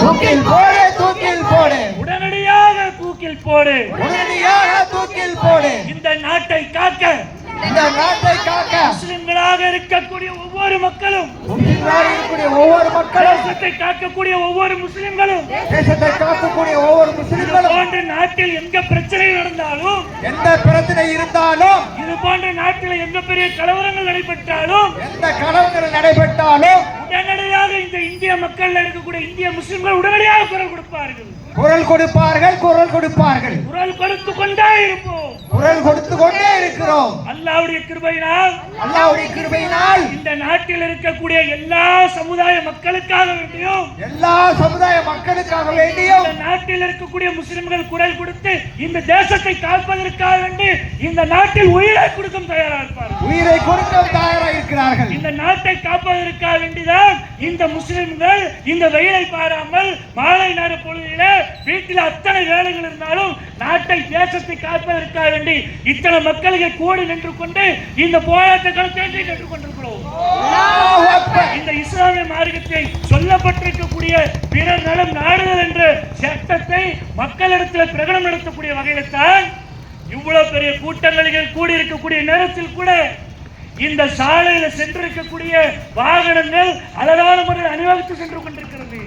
தூக்கில் போடு, தூக்கில் போடு, உடனடியாக தூக்கில் போடு, உடனடியாக தூக்கில் போடு. இந்த நாட்டை காக்க, இந்த நாட்டை காக்க முஸ்லிம்களாக இருக்கக்கூடிய ஒவ்வொரு மக்களும், முஸ்லிம்களாக இருக்கக்கூடிய ஒவ்வொரு மக்களும், தேசத்தை காக்கக்கூடிய ஒவ்வொரு முஸ்லிம்களும், தேசத்தை காக்கக்கூடிய ஒவ்வொரு முஸ்லிம்களும், போன்ற நாட்டில் எங்க பிரச்சனை நடந்தாலும், எந்த பிரச்சனை இருந்தாலும், இது போன்ற நாட்டில் எந்த பெரிய கலவரங்கள் நடைபெற்றாலும், எந்த கலவரங்கள் நடைபெற்றாலும் உடனடியாக இந்த இந்திய மக்கள் இருக்கக்கூடிய இந்திய முஸ்லிம்கள் உடனடியாக குரல் கொடுப்பார்கள், குரல் கொடுப்பார்கள், குரல் கொடுப்பார்கள். குரல் கொடுத்து கொண்டே இருப்போம், குரல் கொடுத்து கொண்டே இருக்கிறோம். அல்லாஹ்வுடைய கிருபையினால், அல்லாஹ்வுடைய கிருபையினால் இந்த நாட்டில் இருக்கக்கூடிய எல்லா சமுதாய மக்களுக்காக வேண்டியும், எல்லா சமுதாய மக்களுக்காக வேண்டியும், இந்த நாட்டில் இருக்கக்கூடிய முஸ்லிம்கள் குரல் கொடுத்து இந்த தேசத்தை காப்பதற்காக வேண்டி இந்த நாட்டில் உயிரை கொடுக்கும் தயாராக இருப்பார்கள், உயிரை கொடுக்க தயாராக இருக்கிறார்கள். இந்த நாட்டை காப்பதற்காக வேண்டிதான் இந்த முஸ்லிம்கள் இந்த வெயிலை பாராமல் மாலை நேர பொழுதிலே வீட்டில் அத்தனை வேலைகள் இருந்தாலும் நாட்டை தேசத்தை காப்பதற்காக வேண்டி இத்தனை மக்களுக்கு கூடி நின்று கொண்டு இந்த போராட்ட களத்தை நின்று கொண்டிருக்கிறோம். அல்லாஹு அக்பர். இந்த இஸ்லாமிய மார்க்கத்தை சொல்லப்பட்டிருக்கக்கூடிய பிறர் நலம் நாடுதல் என்ற சட்டத்தை மக்களிடத்தில் பிரகடனம் நடத்தக்கூடிய வகையில் தான் இவ்வளவு பெரிய கூட்டங்களில் கூடியிருக்கக்கூடிய நேரத்தில் கூட இந்த சாலையில சென்றிருக்கக்கூடிய வாகனங்கள் அழகான முறையில் அணிவகுத்து சென்று கொண்டிருக்கிறது.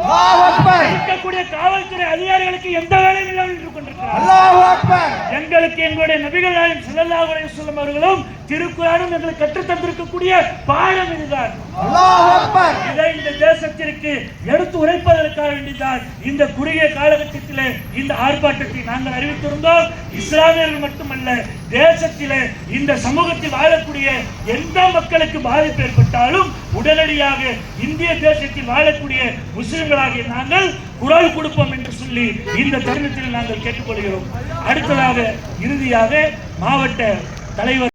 அல்லாஹு அக்பர். இருக்கக்கூடிய காவல்துறை அதிகாரிகளுக்கு எந்த வேலையும் இல்லாமல் நின்று கொண்டிருக்கிறார். அல்லாஹு அக்பர். எங்களுக்கு எங்களுடைய நபிகள் நாயகம் ஸல்லல்லாஹு அலைஹி வஸல்லம் அவர்களும் திருக்குர்ஆனும் எங்களுக்கு கற்றுத் தந்திருக்கக்கூடிய பாடம் இதுதான். அல்லாஹு அக்பர். இதை இந்த தேசத்திற்கு எடுத்து உரைப்பதற்காக வேண்டிதான் இந்த குறுகிய காலகட்டத்திலே இந்த ஆர்ப்பாட்டத்தை நாங்கள் அறிவித்திருந்தோம். இஸ்லாமியர்கள் மட்டுமல்ல, தேசத்திலே இந்த சமூகத்தில் வாழக்கூடிய எந்த மக்களுக்கு பாதிப்பு ஏற்பட்டாலும் உடனடியாக இந்திய தேசத்தில் வாழக்கூடிய முஸ்லிம்களாகிய நாங்கள் குரல் கொடுப்போம் என்று சொல்லி இந்த தருணத்தில் நாங்கள் கேட்டுக்கொள்கிறோம். அடுத்ததாக இறுதியாக மாவட்ட தலைவர்